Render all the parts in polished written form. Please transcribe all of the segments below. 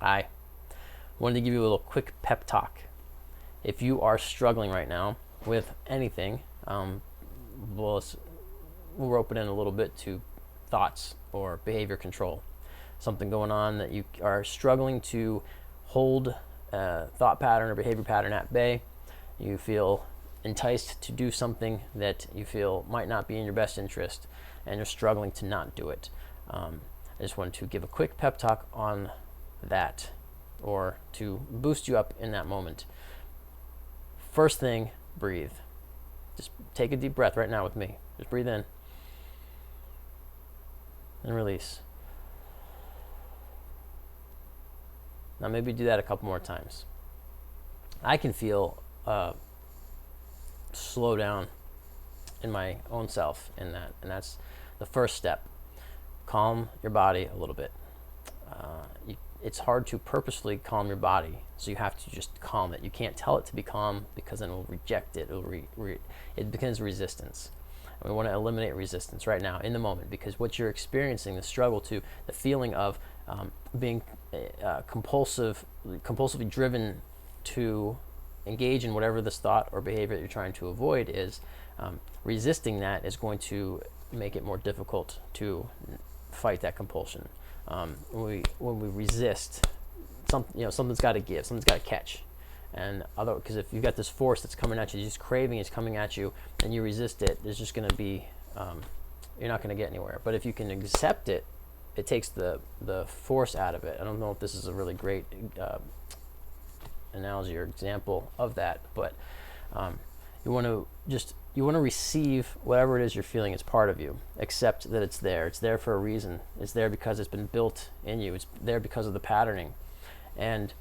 I wanted to give you a little quick pep talk. If you are struggling right now with anything, we'll rope it in a little bit to thoughts or behavior control. Something going on that you are struggling to hold a thought pattern or behavior pattern at bay. You feel enticed to do something that you feel might not be in your best interest, and you're struggling to not do it. I just wanted to give a quick pep talk on that, or to boost you up in that moment. First thing, breathe. Just take a deep breath right now with me. Just breathe in and release. Now maybe do that a couple more times. I can feel slow down in my own self in that, and that's the first step. Calm your body a little bit. It's hard to purposefully calm your body, so you have to just calm it. You can't tell it to be calm, because then it will reject it. It becomes resistance. And we want to eliminate resistance right now in the moment, because what you're experiencing, the struggle to, the feeling of being compulsively driven to engage in whatever this thought or behavior that you're trying to avoid is, resisting that is going to make it more difficult to fight that compulsion. When we resist, something's got to give, something's got to catch, and because if you've got this force that's coming at you, this craving is coming at you, and you resist it, there's just going to be, you're not going to get anywhere. But if you can accept it, it takes the force out of it. I don't know if this is a really great analogy or example of that, but you want to receive whatever it is you're feeling as part of you. Accept that it's there. It's there for a reason. It's there because it's been built in you. It's there because of the patterning, and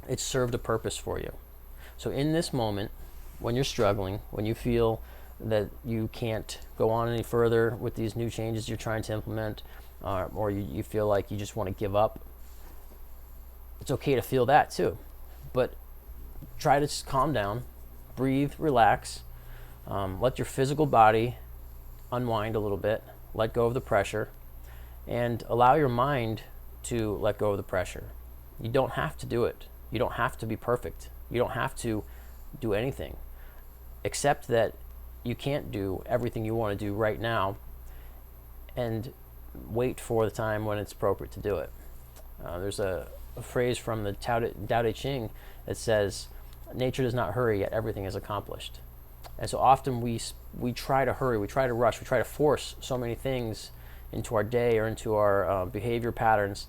it's served a purpose for you. So in this moment, when you're struggling, when you feel that you can't go on any further with these new changes you're trying to implement, or you feel like you just want to give up, it's okay to feel that too. But try to just calm down, breathe, relax, let your physical body unwind a little bit, let go of the pressure, and allow your mind to let go of the pressure. You don't have to do it. You don't have to be perfect. You don't have to do anything. Accept that you can't do everything you want to do right now, and wait for the time when it's appropriate to do it. There's a phrase from the Tao Te Ching that says, nature does not hurry, yet everything is accomplished. And so often we try to hurry, we try to rush, we try to force so many things into our day or into our behavior patterns,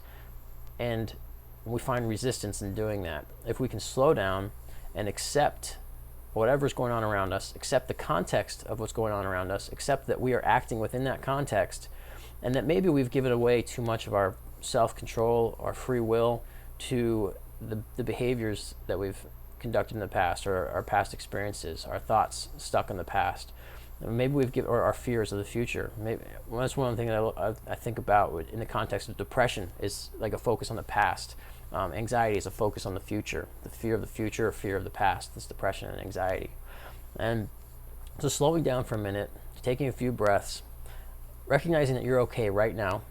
and we find resistance in doing that. If we can slow down and accept whatever's going on around us, accept the context of what's going on around us, accept that we are acting within that context, and that maybe we've given away too much of our self-control, our free will, to the behaviors that we've conducted in the past, or our past experiences, our thoughts stuck in the past. Maybe we've given, or our fears of the future. Maybe that's one thing that I think about in the context of depression, is like a focus on the past. Anxiety is a focus on the future, the fear of the future, or fear of the past. This depression and anxiety. And so slowing down for a minute, taking a few breaths, recognizing that you're okay right now,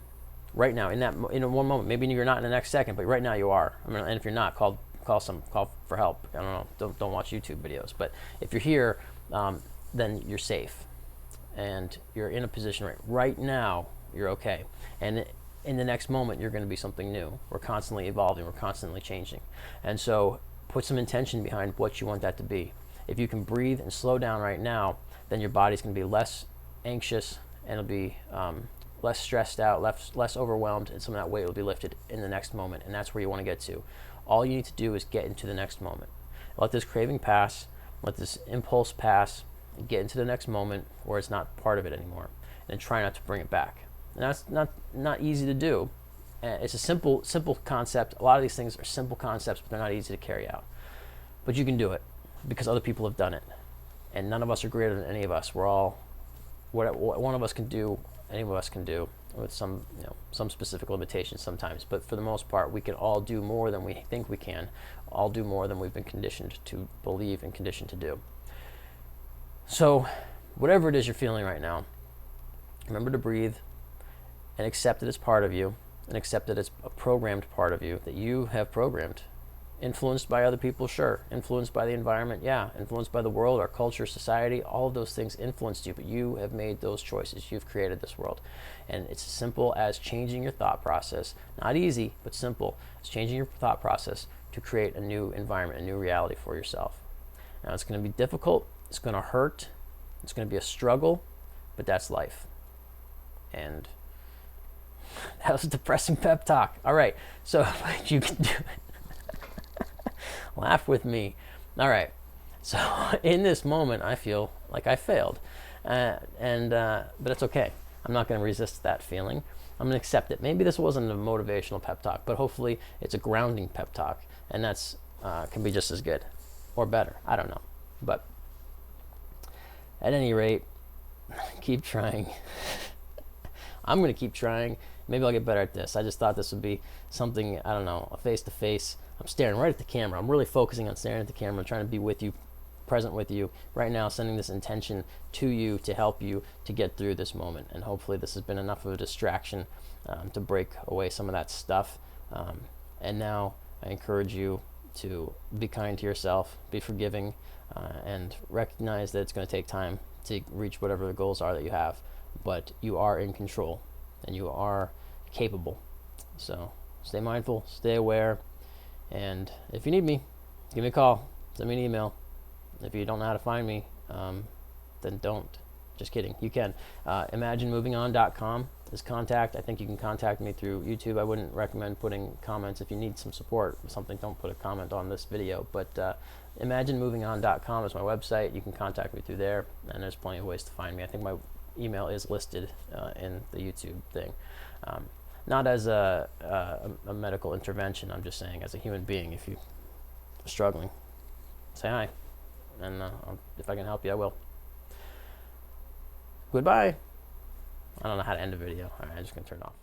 in one moment. Maybe you're not in the next second, but right now you are. I mean, and if you're not, call for help. I don't know. Don't watch YouTube videos. But if you're here, then you're safe, and you're in a position right now. You're okay, and in the next moment, you're going to be something new. We're constantly evolving. We're constantly changing, and so put some intention behind what you want that to be. If you can breathe and slow down right now, then your body's going to be less anxious, and it'll be less stressed out, less overwhelmed, and some of that weight will be lifted in the next moment, and that's where you want to get to. All you need to do is get into the next moment. Let this craving pass, let this impulse pass, and get into the next moment where it's not part of it anymore, and try not to bring it back. And that's not easy to do. It's a simple concept. A lot of these things are simple concepts, but they're not easy to carry out. But you can do it because other people have done it, and none of us are greater than any of us. We're all, what one of us can do, any of us can do, with some specific limitations sometimes. But for the most part, we can all do more than we think we can, all do more than we've been conditioned to believe and conditioned to do. So whatever it is you're feeling right now, remember to breathe and accept that it's part of you. and accept that it's a programmed part of you that you have programmed. Influenced by other people, sure. Influenced by the environment, yeah. Influenced by the world, our culture, society, all of those things influenced you, but you have made those choices. You've created this world. And it's as simple as changing your thought process. Not easy, but simple. It's changing your thought process to create a new environment, a new reality for yourself. Now, it's going to be difficult. It's going to hurt. It's going to be a struggle, but that's life. And that was a depressing pep talk. All right, so you can do it. Laugh with me. All right, so in this moment, I feel like I failed, but it's okay. I'm not going to resist that feeling. I'm going to accept it. Maybe this wasn't a motivational pep talk, but hopefully it's a grounding pep talk, and that's can be just as good or better. I don't know, but at any rate, keep trying. I'm going to keep trying. Maybe I'll get better at this. I just thought this would be something, I don't know, a face-to-face. I'm staring right at the camera. I'm really focusing on staring at the camera, trying to be with you, present with you right now, sending this intention to you to help you to get through this moment. And hopefully this has been enough of a distraction to break away some of that stuff. And now I encourage you to be kind to yourself, be forgiving, and recognize that it's going to take time to reach whatever the goals are that you have. But you are in control and you are capable. So stay mindful, stay aware, and if you need me, give me a call, send me an email. If you don't know how to find me, then don't. Just kidding. You can. ImagineMovingOn.com is contact. I think you can contact me through YouTube. I wouldn't recommend putting comments. If you need some support with something, don't put a comment on this video. But ImagineMovingOn.com is my website. You can contact me through there, and there's plenty of ways to find me. I think my email is listed in the YouTube thing. Not as a medical intervention. I'm just saying as a human being, if you're struggling, say hi. And if I can help you, I will. Goodbye. I don't know how to end a video. All right, I'm just going to turn it off.